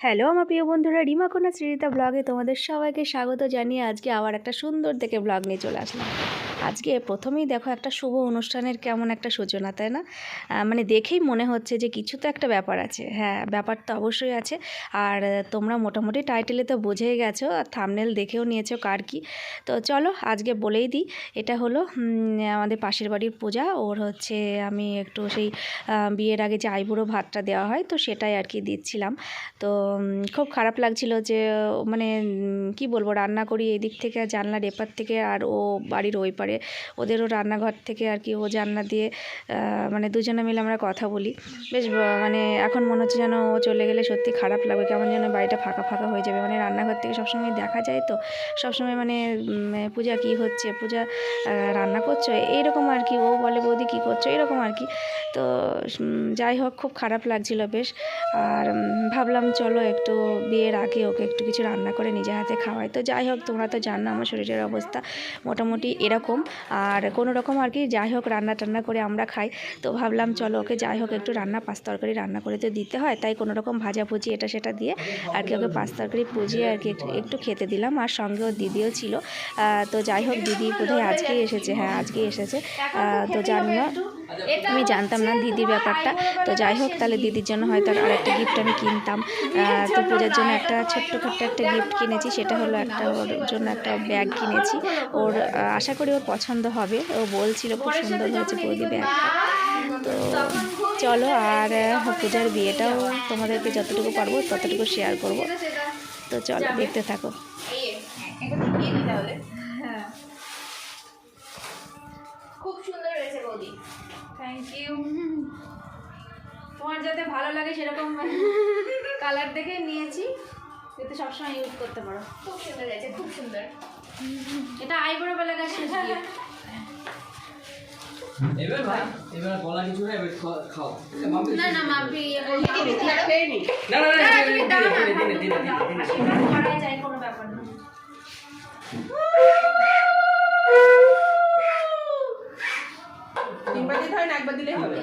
Hello আমার প্রিয় বন্ধুরা, রিমা কন্যা শ্রীতা ব্লগে তোমাদের সবাইকে স্বাগত জানিয়ে আজকে আবার একটা সুন্দর দেখে ব্লগ নিয়ে চলে আসলাম। আজকে প্রথমেই দেখো একটা শুভ অনুষ্ঠানের কেমন একটা সূচনা, তাই না? মানে দেখেই মনে হচ্ছে যে কিছু তো একটা ব্যাপার আছে। হ্যাঁ, ব্যাপার তো অবশ্যই আছে। আর তোমরা মোটামুটি টাইটেলে তো বুঝেই গেছো, আর থাম্বনেল দেখেও নিয়েছো কার কি। তো চলো আজকে বলেই দিই, এটা হলো আমাদের পাশের বাড়ির পূজা। ওর হচ্ছে আমি একটু সেই বিয়ের আগে যে আইবুড়ো ভাতটা দেওয়া হয়, তো সেটাই আর কি দিচ্ছিলাম। তো খুব খারাপ লাগছিল যে মানে কি বলবো, রান্না করি এই দিক থেকে জানলার এপার থেকে, আর ও বাড়ির ওই পারে ওদেরও রান্নাঘর থেকে আর কি ও জানলা দিয়ে মানে দুজনে মিলে আমরা কথা বলি। বেশ মানে এখন মনে হচ্ছে যেন ও চলে গেলে সত্যি খারাপ লাগবে, কেমন যেন বাড়িটা ফাঁকা ফাঁকা হয়ে যাবে। মানে রান্নাঘর থেকে সবসময় দেখা যায়, তো সবসময় মানে পূজা কি হচ্ছে, পূজা রান্না করছো, এইরকম আর কি। ও বলে বৌদি কী করছো, এরকম আর কি। তো যাই হোক, খুব খারাপ লাগছিল বেশ। আর ভাবলাম চলো একটু বিয়ের আগে ওকে একটু কিছু রান্না করে নিজে হাতে খাওয়াই। তো যাই হোক, তোমরা তো জানো আমার শরীরের অবস্থা মোটামুটি এরকম, আর কোনো রকম আর কি যাই হোক রান্না টান্না করে আমরা খাই। তো ভাবলাম চলো ওকে যাই হোক একটু পাঁচ তরকারি রান্না করে তো দিতে হয়, তাই কোনো রকম ভাজাভুজি এটা সেটা দিয়ে আর কি ওকে পাঁচ তরকারি পুজিয়ে আর কি একটু খেতে দিলাম। আর সঙ্গে ওর দিদিও ছিল। তো যাই হোক, দিদি বোধহয় আজকেই এসেছে, হ্যাঁ আজকেই এসেছে। তো জানি না, আমি জানতাম না দিদির ব্যাপারটা। তো যাই হোক, তাহলে দিদির জন্য হয়তো আর একটা গিফট আমি কিনতাম। তো পূজার জন্য একটা ছোট্টখাট্ট একটা গিফট কিনেছি, সেটা হলো একটা ওর জন্য একটা ব্যাগ কিনেছি। ওর আশা করি ওর পছন্দ হবে, ও বলছিল খুব সুন্দর হয়েছে বৌদি ব্যাগটা। তো চলো, আর পূজার বিয়েটাও তোমাদেরকে যতটুকু পারবো ততটুকু শেয়ার করব। তো চলো দেখতে থাকো। খুব সুন্দর হয়েছে বৌদি, থ্যাংক ইউ। তোমার যাতে ভালো লাগে সেরকম কালার দেখে নিয়েছি, যাতে সবসময় ইউজ করতে পারো। খুব সুন্দর হয়েছে, খুব সুন্দর। এটা আইবুড়ো বেলাকার শেষ গিফট। এবার ভাই, এবার বলা কিছু না, এবার খাও। না না মাপি খেয়ে নি। না না না, দিনে করাই যায়, কোনো ব্যাপার না। তিনবার দিতে হয় না, একবার দিলেই হবে।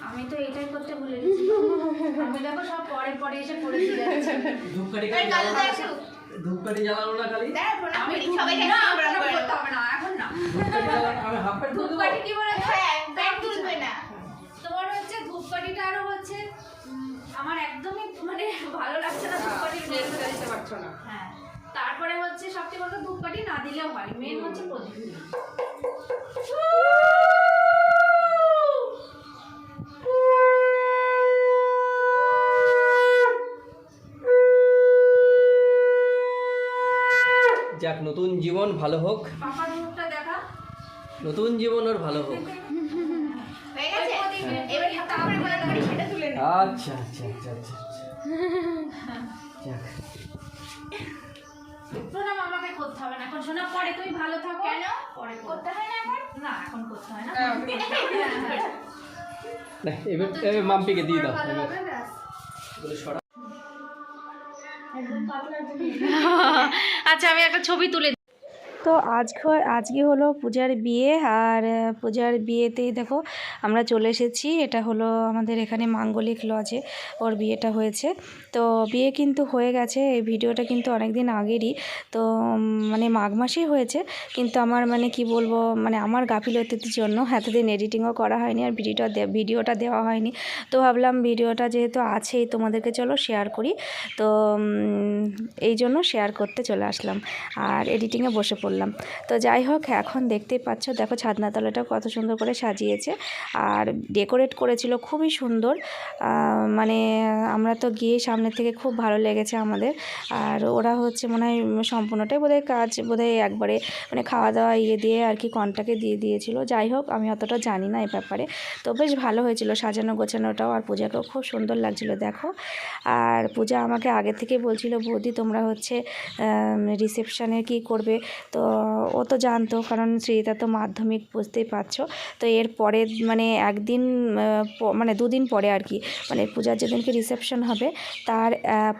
আমি তো এটাই করতে ভুলে গেছি। আমি দেখো সব পরে পরে এসে করে দিয়ে যাচ্ছি। ধূপকাঠি এবার কালো দেখো। ধূপকাঠি জ্বালানো না খালি। দাঁড়া, আমি সবাই না, দেখে এখন করে করতে হবে না, এখন না। ধূপকাঠি জ্বালানো, আমি হাফ প্যান্ট তুলে ধূপকাঠি দেবো। কি বলে, হ্যাঁ, ব্যাগ তুলবে না। তোমার হচ্ছে ধূপকাঠিটা আরো হচ্ছে আমার একদমই মানে ভালো লাগছে না ধূপকাঠি দিতে পারছো না। হ্যাঁ, তারপরে হচ্ছে সবচেয়ে বড় ধূপকাঠি না দিলেও হয়, মেন হচ্ছে প্রদীপ। যাক, নতুন জীবন ভালো হোক, পাপার মুখটা দেখা। নতুন জীবন ওর ভালো হোক। হয়ে গেছে? এবার হাতা করে করে করে সেটা তুলে নে। আচ্ছা আচ্ছা আচ্ছা আচ্ছা যাক। প্রণাম আমাকে করতে হবে না এখন, শোনা পরে তুমি ভালো থাকো। কেন? পরে করতে হয় না এখন? না, এখন করতে হয় না। না, এবার মাম্পিকে দিয়ে দাও। ভালো হবে, ব্যাস। বলে সরা। আচ্ছা, আমি একটা ছবি তুলে। তো আজকে হলো পূজার বিয়ে, আর পূজার বিয়েতেই দেখো আমরা চলে এসেছি। এটা হলো আমাদের এখানে মাঙ্গলিক লজে ওর বিয়েটা হয়েছে। তো বিয়ে কিন্তু হয়ে গেছে, এই ভিডিওটা কিন্তু অনেক দিন আগেরই। তো মানে মাঘ মাসেই হয়েছে, কিন্তু আমার মানে কি বলবো, মানে আমার গাফিলতির জন্য এতদিন এডিটিংও করা হয়নি, আর ভিডিওটা দেওয়া হয়নি। তো ভাবলাম ভিডিওটা যেহেতু আছেই তোমাদেরকে চলো শেয়ার করি। তো এই জন্য শেয়ার করতে চলে আসলাম আর এডিটিংয়ে বসে পড়লাম। তো যাই হোক, এখন দেখতেই পাচ্ছ দেখো ছাদনাতলাটা কত সুন্দর করে সাজিয়েছে, আর ডেকোরেট করেছিল খুবই সুন্দর। মানে আমরা তো গিয়ে সামনে থেকে খুব ভালো লেগেছে আমাদের। আর ওরা হচ্ছে মনে হয় সম্পূর্ণটাই বোধহয় কাজ একবারে মানে খাওয়া দাওয়া দিয়ে আর কি কনটাকে দিয়ে দিয়েছিল। যাই হোক, আমি অতটা জানি না এই ব্যাপারে। তো বেশ ভালো হয়েছিল সাজানো গোছানোটাও, আর পূজাকেও খুব সুন্দর লাগছিল দেখো। আর পূজা আমাকে আগে থেকে বলছিল, বৌদি তোমরা হচ্ছে রিসেপশানে কি করবে। তো ও তো জানতো, কারণ শ্রীতা তো মাধ্যমিক, বুঝতেই পারছো। তো এর পরে মানে একদিন মানে 2 দিন পরে আর কি, মানে পূজার যেদিনকে রিসেপশন হবে তার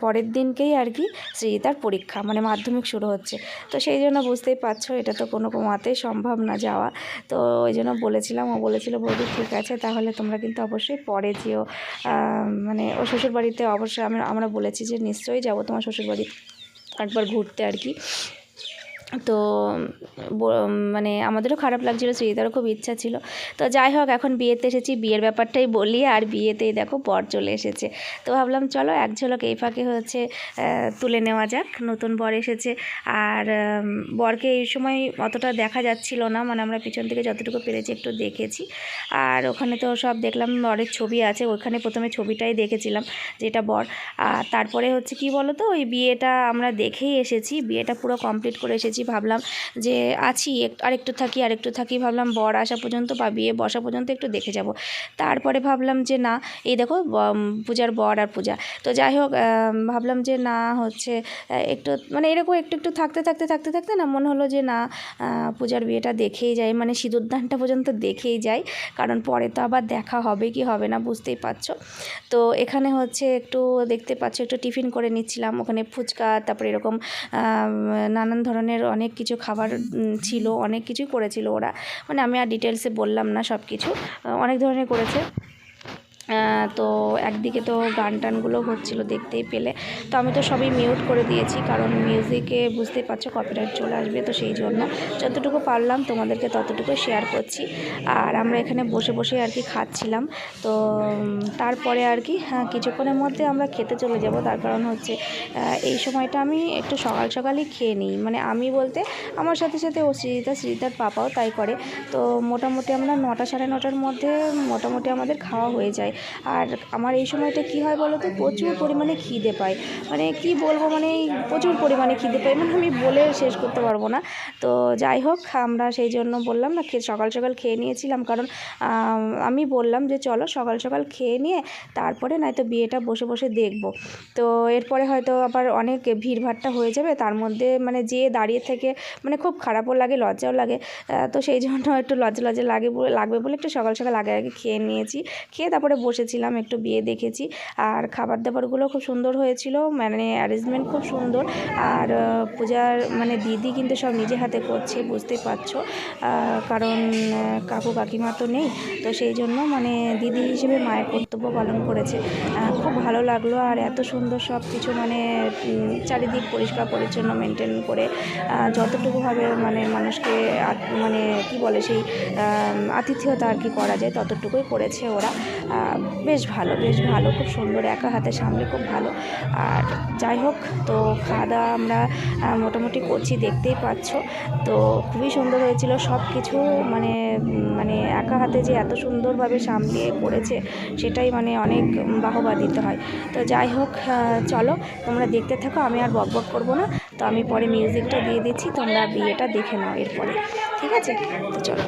পরের দিনকেই আর কি শ্রীতার পরীক্ষা, মানে মাধ্যমিক শুরু হচ্ছে। তো সেই জন্য বুঝতেই পারছো এটা তো কোনো মতেই সম্ভব না যাওয়া। তো ওই জন্য বলেছিলাম, ও বলেছিল বৌদি ঠিক আছে তাহলে তোমরা কিন্তু অবশ্যই পরে যেও, মানে ও শ্বশুরবাড়িতে অবশ্যই আমরা বলেছি যে নিশ্চয়ই যাবো তোমার শ্বশুরবাড়ি একবার ঘুরতে আর কি। তো মানে আমাদেরও খারাপ লাগছিলো, শ্রীতারও খুব ইচ্ছা ছিল। তো যাই হোক, এখন বিয়েতে এসেছি, বিয়ের ব্যাপারটাই বলি। আর বিয়েতেই দেখো বর চলে এসেছে। তো ভাবলাম চলো এক ঝলক এই ফাঁকে হচ্ছে তুলে নেওয়া যাক, নতুন বর এসেছে। আর বরকে এই সময় অতটা দেখা যাচ্ছিল না, মানে আমরা পিছন থেকে যতটুকু পেরেছি একটু দেখেছি। আর ওখানে তো সব দেখলাম বরের ছবি আছে, ওখানে প্রথমে ছবিটাই দেখেছিলাম যেটা বর। আর তারপরে হচ্ছে কি বলো তো, ওই বিয়েটা আমরা দেখেই এসেছি, বিয়েটা পুরো কমপ্লিট করে এসেছি। ভাবলাম যে আছি আরেকটু থাকি, ভাবলাম বর আসা পর্যন্ত বা বিয়ে বসা পর্যন্ত একটু দেখে যাব। তারপরে ভাবলাম যে না, এই দেখো পূজার বর আর পূজা। তো যাই হোক, ভাবলাম যে না হচ্ছে একটু মানে এরকম একটু থাকতে না মনে হলো যে না, পূজার বিয়েটা দেখেই যাই, মানে সিঁদুরদানটা পর্যন্ত দেখেই যাই, কারণ পরে তো আবার দেখা হবে কি হবে না বুঝতেই পারছো। তো এখানে হচ্ছে একটু দেখতে পাচ্ছ একটু টিফিন করে নিচ্ছিলাম, ওখানে ফুচকা, তারপরে এরকম নানান ধরনের অনেক কিছু খাবার ছিল, অনেক কিছুই করেছিল ওরা, মানে আমি আর ডিটেলসে বললাম না, সব কিছু অনেক ধরনের করেছে। তো একদিকে তো গান টানগুলো হচ্ছিলো দেখতেই পেলে। তো আমি তো সবই মিউট করে দিয়েছি, কারণ মিউজিকে বুঝতেই পারছো কপিরাইট চলে আসবে। তো সেই জন্য যতটুকু পারলাম তোমাদেরকে ততটুকু শেয়ার করছি। আর আমরা এখানে বসে আর কি খাচ্ছিলাম। তো তারপরে আর কি কিছুক্ষণের মধ্যে আমরা খেতে চলে যাব। তার কারণ হচ্ছে এই সময়টা আমি একটু সকালই খেয়ে নিই, মানে আমি বলতে আমার সাথে ও শ্রীতার পাপাও তাই করে। তো মোটামুটি আমরা 9টা সাড়ে 9টার মধ্যে মোটামুটি আমাদের খাওয়া হয়ে যায়। আর আমার এই সময়টা কি হয় বলো তো, প্রচুর পরিমাণে খিদে পায়, মানে কি বলবো, মানে প্রচুর পরিমাণে খিদে পায়, মানে আমি বলে শেষ করতে পারবো না। তো যাই হোক, আমরা সেই জন্য বললাম না, সকাল খেয়ে নিয়েছিলাম, কারণ আমি বললাম যে চলো সকাল খেয়ে নিয়ে তারপরে নয়তো বিয়েটা বসে দেখবো। তো এরপরে হয়তো আবার অনেক ভিড়ভাট্টা হয়ে যাবে, তার মধ্যে মানে যে দাঁড়িয়ে থেকে মানে খুব খারাপও লাগে, লজ্জাও লাগে। তো সেই জন্য একটু লজ্জা লাগবে বলে একটু সকাল আগে খেয়ে নিয়েছি। খেয়ে তারপরে বসেছিলাম, একটু বিয়ে দেখেছি। আর খাবার দাবারগুলো খুব সুন্দর হয়েছিল, মানে অ্যারেঞ্জমেন্ট খুব সুন্দর। আর পূজার মানে দিদি কিন্তু সব নিজে হাতে করছে, বুঝতেই পারছো, কারণ কাকু কাকিমা তো নেই। তো সেই জন্য মানে দিদি হিসেবে মায়ের কর্তব্য পালন করেছে। খুব ভালো লাগলো। আর এত সুন্দর সব কিছু, মানে চারিদিক পরিষ্কার পরিচ্ছন্ন মেনটেন করে যতটুকুভাবে মানে মানুষকে মানে কি বলে সেই আতিথেয়তা আর কি করা যায় ততটুকুই করেছে ওরা। বেশ ভালো, খুব সুন্দর, একা হাতে সামলে খুব ভালো। আর যাই হোক, তো খাওয়া দাওয়া আমরা মোটামুটি করছি, দেখতেই পাচ্ছ। তো খুবই সুন্দর হয়েছিল সব কিছু, মানে একা হাতে যে এত সুন্দরভাবে সামলিয়ে করেছে সেটাই মানে অনেক বাহবা দিতে হয়। তো যাই হোক, চলো তোমরা দেখতে থাকো, আমি আর বকবক করবো না। তো আমি পরে মিউজিকটা দিয়ে দিচ্ছি, তোমরা বিয়েটা দেখে নাও এরপরে, ঠিক আছে? তো চলো।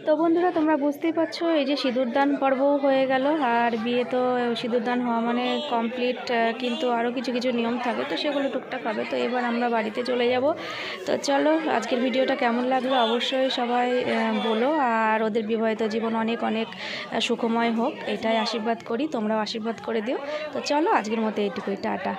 তো বন্ধুরা তোমরা বুঝতেই পারছো এই যে সিঁদুরদান পর্বও হয়ে গেল, আর বিয়ে তো সিঁদুরদান হওয়া মানে কমপ্লিট, কিন্তু আরও কিছু কিছু নিয়ম থাকে তো সেগুলো টুকটাক হবে। তো এবার আমরা বাড়িতে চলে যাব। তো চলো আজকের ভিডিওটা কেমন লাগলো অবশ্যই সবাই বলো, আর ওদের বিবাহিত জীবন অনেক অনেক সুখময় হোক এটাই আশীর্বাদ করি, তোমরাও আশীর্বাদ করে দিও। তো চলো আজকের মতো এইটুকুই, টাটা।